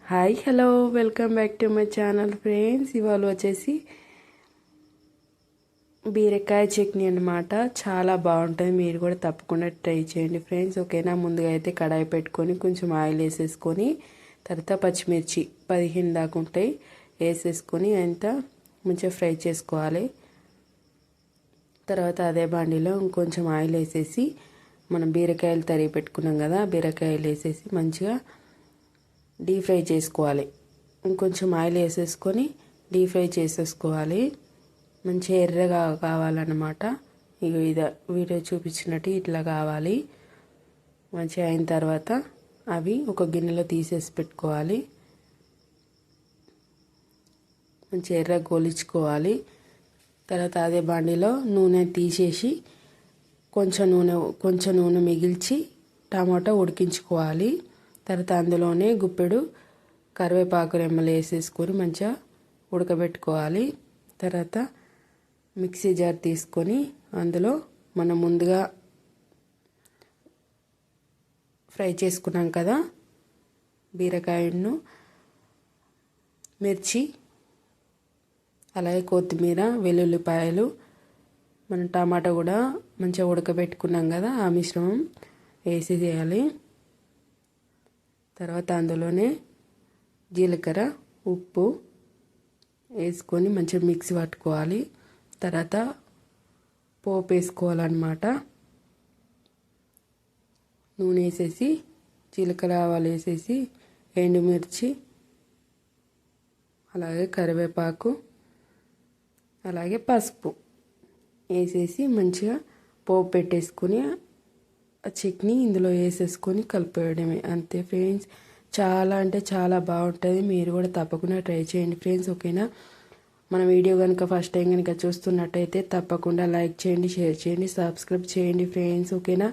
Hi hello welcome back to my channel friends. ఇవాళ వచ్చేసి బీరకాయ చట్నీ అన్నమాట. చాలా బాగుంటుంది, మీరు కూడా తప్పకుండా ట్రై చేయండి ఫ్రెండ్స్. ఓకేనా, ముందుగా అయితే కడాయి పెట్టుకొని కొంచెం ఆయిల్ వేసేసుకొని తర్వాత పచ్చిమిర్చి 15 దాకా ఉంటాయి వేసేసుకొని అంతా మంచిగా ఫ్రై చేసుకోవాలి. తర్వాత అదే బాండీలో ఇంకొంచెం ఆయిల్ వేసేసి మనం బీరకాయలు తరిగి పెట్టుకున్నాం కదా, బీరకాయలు వేసేసి మంచిగా డీప్ ఫ్రై చేసుకోవాలి. ఇంకొంచెం ఆయిల్ వేసేసుకొని డీప్ ఫ్రై చేసేసుకోవాలి. మంచిగా ఎర్రగా కావాలన్నమాట. ఇక ఇది వీడియో చూపించినట్టు ఇట్లా కావాలి. మంచిగా అయిన తర్వాత అవి ఒక గిన్నెలో తీసేసి పెట్టుకోవాలి. మంచిగా ఎర్రగా గోలించుకోవాలి. తర్వాత అదే బండిలో నూనె తీసేసి కొంచెం నూనె మిగిల్చి టమాటా ఉడికించుకోవాలి. తర్వాత అందులోనే గుప్పెడు కరివేపాకు రెమ్మలు వేసేసుకొని మంచిగా ఉడకబెట్టుకోవాలి. తర్వాత మిక్సీ జార్ తీసుకొని అందులో మనం ముందుగా ఫ్రై చేసుకున్నాం కదా బీరకాయను, మిర్చి, అలాగే కొత్తిమీర, వెల్లుల్లిపాయలు, మనం టమాటా కూడా మంచిగా ఉడకబెట్టుకున్నాం కదా ఆ మిశ్రమం వేసేయాలి. తర్వాత అందులోనే జీలకర్ర, ఉప్పు వేసుకొని మంచిగా మిక్సీ పట్టుకోవాలి. తర్వాత పోపు వేసుకోవాలన్నమాట. నూనె వేసేసి జీలకర్ర ఆవాలు వేసేసి ఎండుమిర్చి, అలాగే కరివేపాకు, అలాగే పసుపు వేసేసి మంచిగా పోపు పెట్టేసుకొని ఆ చట్నీ ఇందులో వేసేసుకొని కలిపేయడమే, అంతే ఫ్రెండ్స్. చాలా అంటే చాలా బాగుంటుంది, మీరు కూడా తప్పకుండా ట్రై చేయండి ఫ్రెండ్స్. ఓకేనా, మన వీడియో కనుక ఫస్ట్ టైం కనుక చూస్తున్నట్టయితే తప్పకుండా లైక్ చేయండి, షేర్ చేయండి, సబ్స్క్రైబ్ చేయండి ఫ్రెండ్స్. ఓకేనా.